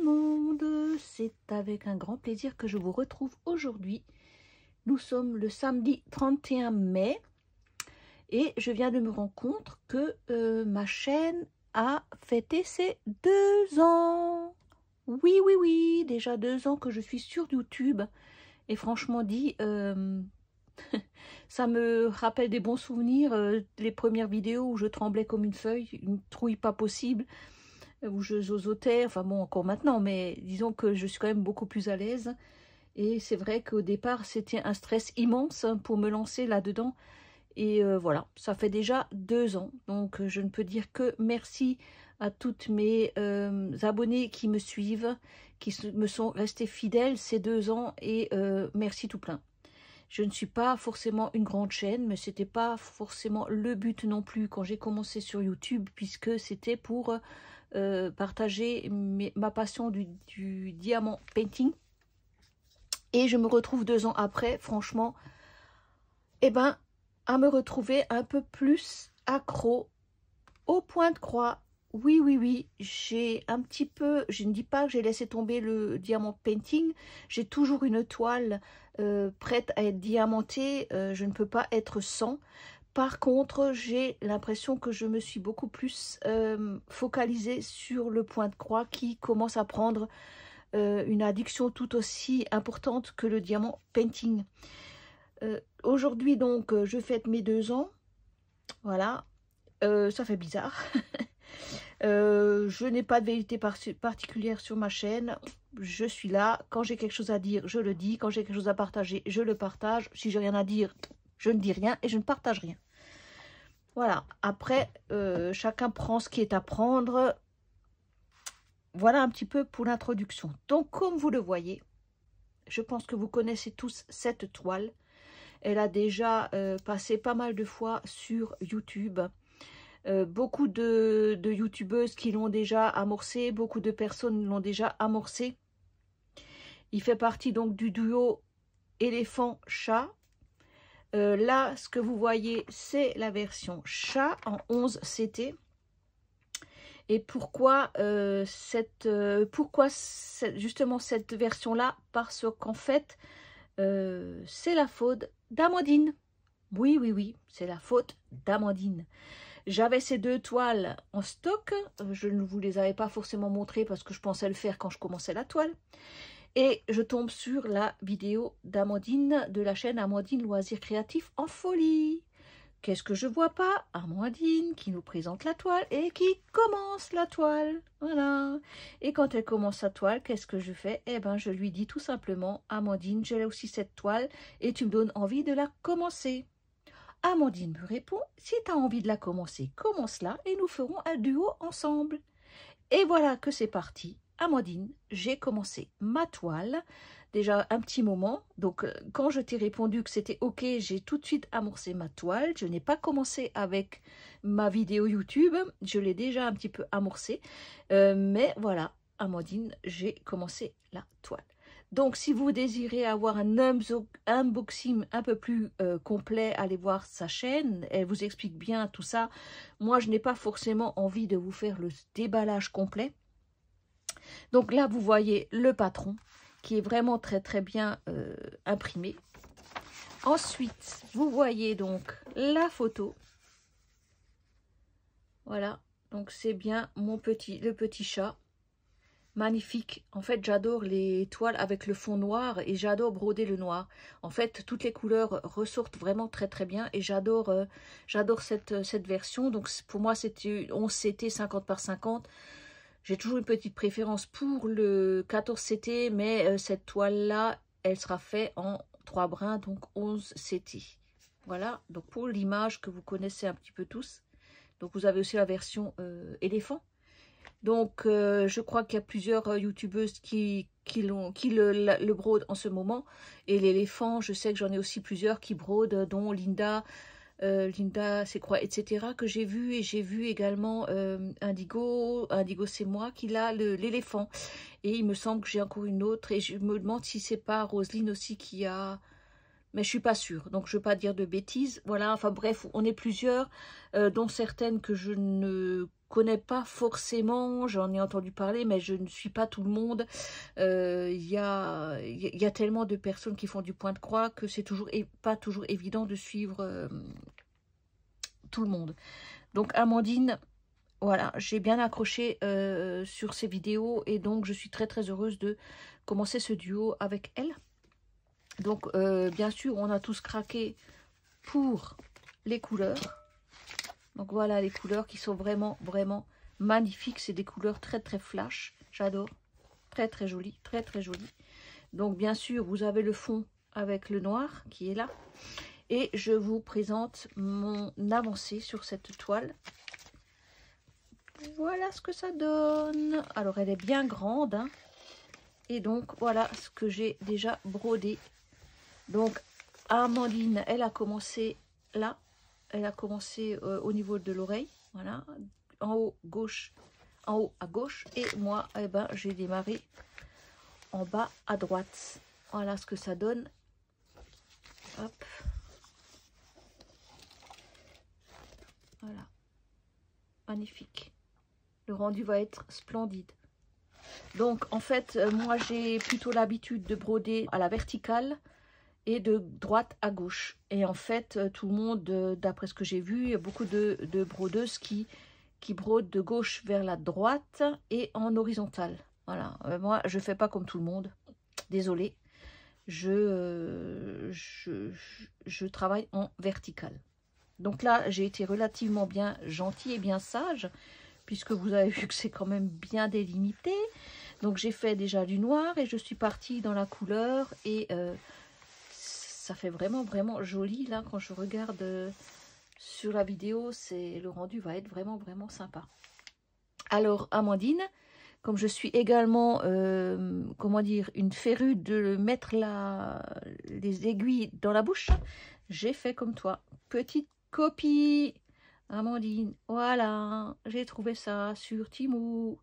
le monde, c'est avec un grand plaisir que je vous retrouve aujourd'hui. Nous sommes le samedi 31 mai et je viens de me rendre compte que ma chaîne a fêté ses 2 ans. Oui, déjà 2 ans que je suis sur YouTube et franchement dit, ça me rappelle des bons souvenirs, les premières vidéos où je tremblais comme une feuille, une trouille pas possible, où je zozotais, enfin bon, encore maintenant, mais disons que je suis quand même beaucoup plus à l'aise. Et c'est vrai qu'au départ, c'était un stress immense pour me lancer là-dedans. Et voilà, ça fait déjà 2 ans. Donc, je ne peux dire que merci à toutes mes abonnés qui me suivent, qui me sont restés fidèles ces 2 ans. Et merci tout plein. Je ne suis pas forcément une grande chaîne, mais c'était pas forcément le but non plus quand j'ai commencé sur YouTube, puisque c'était pour partager ma passion du diamant painting. Et je me retrouve 2 ans après, franchement, eh ben, à me retrouver un peu plus accro au point de croix. Oui, j'ai un petit peu, je ne dis pas que j'ai laissé tomber le diamant painting, j'ai toujours une toile prête à être diamantée, je ne peux pas être sans. Par contre, j'ai l'impression que je me suis beaucoup plus focalisée sur le point de croix qui commence à prendre une addiction tout aussi importante que le diamant painting. Aujourd'hui, donc, je fête mes 2 ans. Voilà, ça fait bizarre. Je n'ai pas de vérité particulière sur ma chaîne. Je suis là. Quand j'ai quelque chose à dire, je le dis. Quand j'ai quelque chose à partager, je le partage. Si j'ai rien à dire, je ne dis rien et je ne partage rien. Voilà. Après, chacun prend ce qui est à prendre. Voilà un petit peu pour l'introduction. Donc, comme vous le voyez, je pense que vous connaissez tous cette toile. Elle a déjà passé pas mal de fois sur YouTube. Beaucoup de youtubeuses qui l'ont déjà amorcé, beaucoup de personnes l'ont déjà amorcé. Il fait partie donc du duo éléphant-chat. Là, ce que vous voyez, c'est la version chat en 11 CT. Et pourquoi, justement cette version-là? Parce qu'en fait, c'est la faute d'Amandine. Oui, c'est la faute d'Amandine. J'avais ces 2 toiles en stock. Je ne vous les avais pas forcément montrées parce que je pensais le faire quand je commençais la toile. Et je tombe sur la vidéo d'Amandine, de la chaîne Amandine Loisirs Créatifs en Folie. Qu'est-ce que je vois pas? Amandine qui nous présente la toile et qui commence la toile. Voilà. Et quand elle commence la toile, qu'est-ce que je fais? Eh ben, je lui dis tout simplement, Amandine, j'ai aussi cette toile et tu me donnes envie de la commencer. Amandine me répond, si tu as envie de la commencer, commence-la et nous ferons un duo ensemble. Et voilà que c'est parti. Amandine, j'ai commencé ma toile, déjà un petit moment. Donc, quand je t'ai répondu que c'était OK, j'ai tout de suite amorcé ma toile. Je n'ai pas commencé avec ma vidéo YouTube, je l'ai déjà un petit peu amorcée. Mais voilà, Amandine, j'ai commencé la toile. Donc, si vous désirez avoir un unboxing un peu plus complet, allez voir sa chaîne. Elle vous explique bien tout ça. Moi, je n'ai pas forcément envie de vous faire le déballage complet. Donc là, vous voyez le patron qui est vraiment très bien imprimé. Ensuite, vous voyez donc la photo. Voilà, donc c'est bien le petit chat. Magnifique. En fait, j'adore les toiles avec le fond noir et j'adore broder le noir. En fait, toutes les couleurs ressortent vraiment très bien et j'adore cette version. Donc, pour moi, c'était 11 CT 50 par 50. J'ai toujours une petite préférence pour le 14 CT, mais cette toile-là, elle sera faite en 3 brins, donc 11 CT. Voilà, donc pour l'image que vous connaissez un petit peu tous. Donc, vous avez aussi la version éléphant. Donc, je crois qu'il y a plusieurs youtubeuses qui le brodent en ce moment. Et l'éléphant, je sais que j'en ai aussi plusieurs qui brodent, dont Linda, c'est quoi, etc. que j'ai vu. Et j'ai vu également Indigo c'est moi qui l'a l'éléphant. Et il me semble que j'ai encore une autre. Et je me demande si c'est pas Roselyne aussi qui a... Mais je suis pas sûre, donc je ne veux pas dire de bêtises. Voilà, enfin bref, on est plusieurs, dont certaines que je ne connais pas forcément, j'en ai entendu parler, mais je ne suis pas tout le monde. Il y a tellement de personnes qui font du point de croix que c'est pas toujours évident de suivre tout le monde. Donc Amandine, voilà, j'ai bien accroché sur ces vidéos et donc je suis très très heureuse de commencer ce duo avec elle. Donc bien sûr, on a tous craqué pour les couleurs. Donc voilà les couleurs qui sont vraiment vraiment magnifiques. C'est des couleurs très très flash, j'adore. Très très joli, très très joli. Donc bien sûr, vous avez le fond avec le noir qui est là. Et je vous présente mon avancée sur cette toile. Voilà ce que ça donne. Alors, elle est bien grande. Hein. Et donc, voilà ce que j'ai déjà brodé. Donc, Amandine, elle a commencé là. Elle a commencé au niveau de l'oreille. Voilà. En haut, gauche. En haut, à gauche. Et moi, eh ben, j'ai démarré en bas, à droite. Voilà ce que ça donne. Hop. Voilà, magnifique. Le rendu va être splendide. Donc, en fait, moi, j'ai plutôt l'habitude de broder à la verticale et de droite à gauche. Et en fait, tout le monde, d'après ce que j'ai vu, il y a beaucoup de brodeuses qui brodent de gauche vers la droite et en horizontale. Voilà, moi, je ne fais pas comme tout le monde. Désolée. Je travaille en verticale. Donc là, j'ai été relativement bien gentille et bien sage, puisque vous avez vu que c'est quand même bien délimité. Donc j'ai fait déjà du noir et je suis partie dans la couleur. Et ça fait vraiment, vraiment joli. Là, quand je regarde sur la vidéo, le rendu va être vraiment, vraiment sympa. Alors, Amandine, comme je suis également, comment dire, une férue de mettre les aiguilles dans la bouche, j'ai fait comme toi. Petite copie, Amandine, voilà, j'ai trouvé ça sur Temu.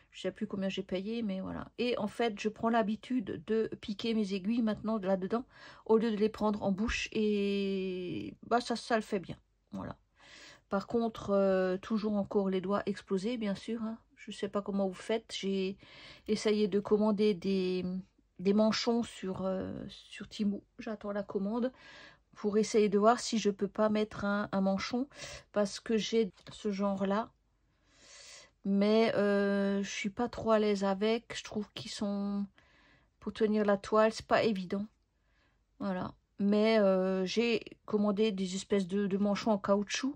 Je ne sais plus combien j'ai payé, mais voilà. Et en fait, je prends l'habitude de piquer mes aiguilles maintenant là-dedans, au lieu de les prendre en bouche. Et bah, ça le fait bien, voilà. Par contre, toujours encore les doigts explosés, bien sûr. Hein. Je ne sais pas comment vous faites. J'ai essayé de commander des manchons sur Temu. J'attends la commande pour essayer de voir si je peux pas mettre un manchon parce que j'ai ce genre-là. Mais je suis pas trop à l'aise avec. Je trouve qu'ils sont... Pour tenir la toile, c'est pas évident. Voilà. Mais j'ai commandé des espèces de manchons en caoutchouc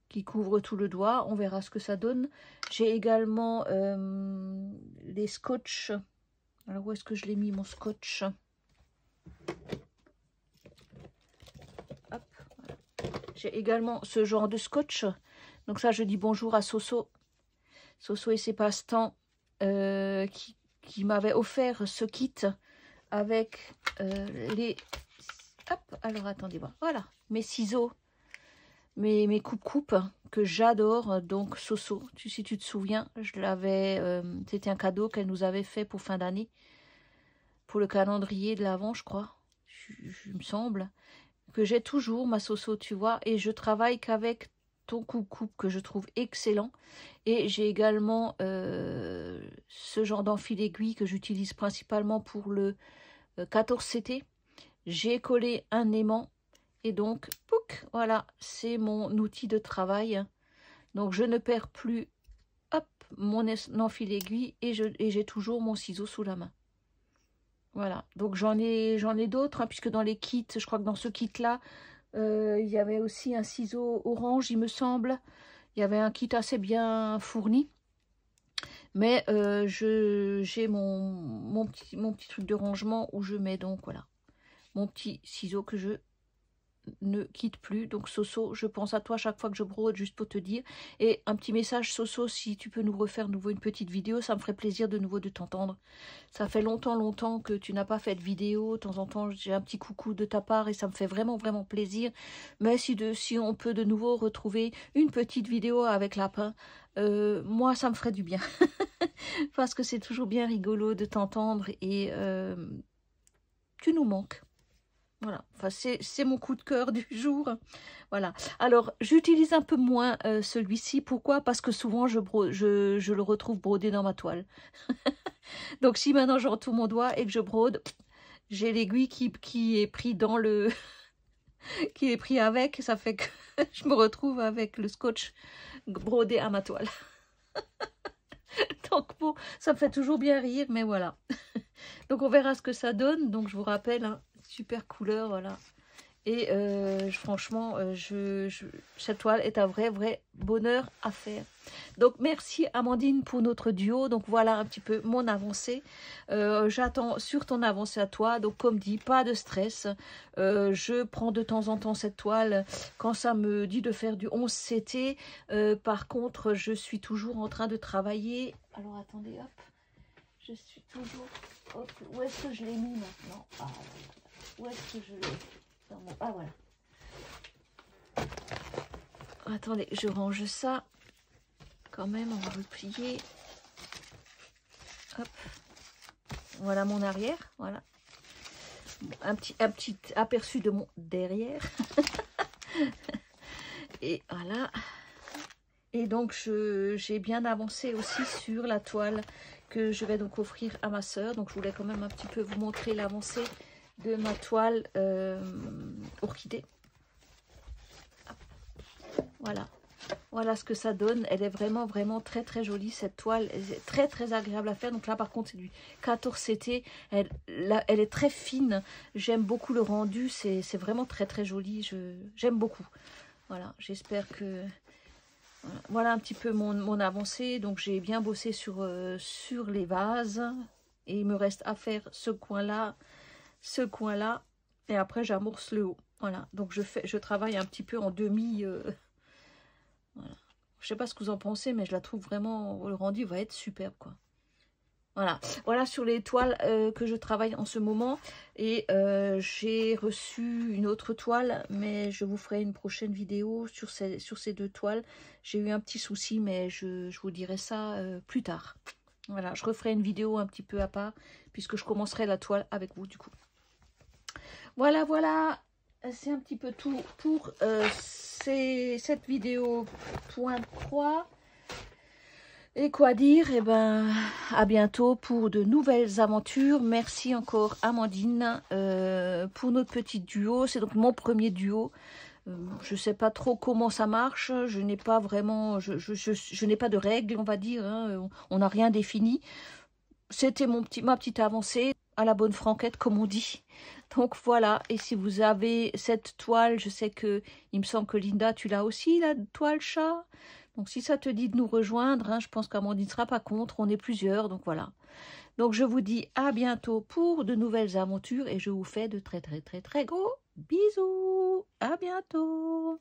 qui couvrent tout le doigt. On verra ce que ça donne. J'ai également les scotch. Alors, où est-ce que je l'ai mis, mon scotch? Hop, voilà. J'ai également ce genre de scotch. Donc ça, je dis bonjour à Soso. Soso et ses passe-temps qui m'avaient offert ce kit avec les... Hop, alors attendez voir. Voilà, mes ciseaux, mes coupes-coupes que j'adore. Donc Soso, si tu te souviens, je l'avais... c'était un cadeau qu'elle nous avait fait pour fin d'année. Pour le calendrier de l'Avent, je crois. Il me semble. Que j'ai toujours, ma Soso, tu vois. Et je travaille qu'avec ton coupe-coupe que je trouve excellent. Et j'ai également ce genre d'enfil aiguille que j'utilise principalement pour le 14CT. J'ai collé un aimant et donc, pouc, voilà, c'est mon outil de travail. Donc, je ne perds plus, hop, mon enfil aiguille et j'ai toujours mon ciseau sous la main. Voilà, donc j'en ai d'autres, hein, puisque dans les kits, je crois que dans ce kit-là, il y avait aussi un ciseau orange, il me semble. Il y avait un kit assez bien fourni. Mais j'ai mon petit truc de rangement où je mets donc, voilà, mon petit ciseau que je ne quitte plus. Donc Soso, je pense à toi chaque fois que je brode, juste pour te dire. Et un petit message, Soso, si tu peux nous refaire nouveau une petite vidéo, ça me ferait plaisir de nouveau de t'entendre. Ça fait longtemps que tu n'as pas fait de vidéo. De temps en temps, j'ai un petit coucou de ta part et ça me fait vraiment plaisir. Mais si on peut de nouveau retrouver une petite vidéo avec Lapin, moi ça me ferait du bien. Parce que c'est toujours bien rigolo de t'entendre et tu nous manques. Voilà, enfin, c'est mon coup de cœur du jour. Voilà. Alors, j'utilise un peu moins celui-ci. Pourquoi? Parce que souvent, je le retrouve brodé dans ma toile. Donc, si maintenant j'entoure mon doigt et que je brode, j'ai l'aiguille qui est pris dans le... qui est pris avec. Ça fait que je me retrouve avec le scotch brodé à ma toile. Donc, bon, ça me fait toujours bien rire, mais voilà. Donc, on verra ce que ça donne. Donc, je vous rappelle, hein, super couleur, voilà. Et franchement, cette toile est un vrai bonheur à faire. Donc, merci Amandine pour notre duo. Donc, voilà un petit peu mon avancée. J'attends sur ton avancée à toi. Donc, comme dit, pas de stress. Je prends de temps en temps cette toile quand ça me dit de faire du 11 CT. Par contre, je suis toujours en train de travailler. Alors, attendez, hop. Je suis toujours... Hop, où est-ce que je l'ai mis maintenant? Ah, où est-ce que je l'ai? Ah, voilà. Attendez, je range ça. Quand même, on va le plier. Hop. Voilà mon arrière. Voilà. Un petit aperçu de mon derrière. Et voilà. Et donc, j'ai bien avancé aussi sur la toile que je vais donc offrir à ma soeur. Donc, je voulais quand même un petit peu vous montrer l'avancée de ma toile orchidée. Voilà. Voilà ce que ça donne. Elle est vraiment très jolie cette toile. Elle est très agréable à faire. Donc là par contre c'est du 14 CT. Elle est très fine. J'aime beaucoup le rendu. C'est vraiment très joli. J'aime beaucoup. Voilà. J'espère que... Voilà un petit peu mon avancée. Donc j'ai bien bossé sur les vases. Et il me reste à faire ce coin-là. Ce coin-là. Et après j'amorce le haut. Voilà. Donc je travaille un petit peu en demi... Voilà. Je sais pas ce que vous en pensez, mais je la trouve vraiment, le rendu va être superbe, quoi. Voilà, voilà sur les toiles que je travaille en ce moment. Et j'ai reçu une autre toile, mais je vous ferai une prochaine vidéo sur ces deux toiles. J'ai eu un petit souci, mais je vous dirai ça plus tard. Voilà, je referai une vidéo un petit peu à part, puisque je commencerai la toile avec vous, du coup. Voilà, c'est un petit peu tout pour cette vidéo point 3. Et quoi dire? Eh ben, à bientôt pour de nouvelles aventures. Merci encore Amandine pour notre petit duo. C'est donc mon premier duo. Je ne sais pas trop comment ça marche. Je n'ai pas vraiment, je n'ai pas de règles, on va dire. Hein. On n'a rien défini. C'était ma petite avancée à la bonne franquette, comme on dit. Donc voilà, et si vous avez cette toile, je sais que, il me semble que Linda, tu l'as aussi, la toile chat. Donc si ça te dit de nous rejoindre, hein, je pense qu'Amandine ne sera pas contre, on est plusieurs, donc voilà. Donc je vous dis à bientôt pour de nouvelles aventures et je vous fais de très gros bisous. À bientôt.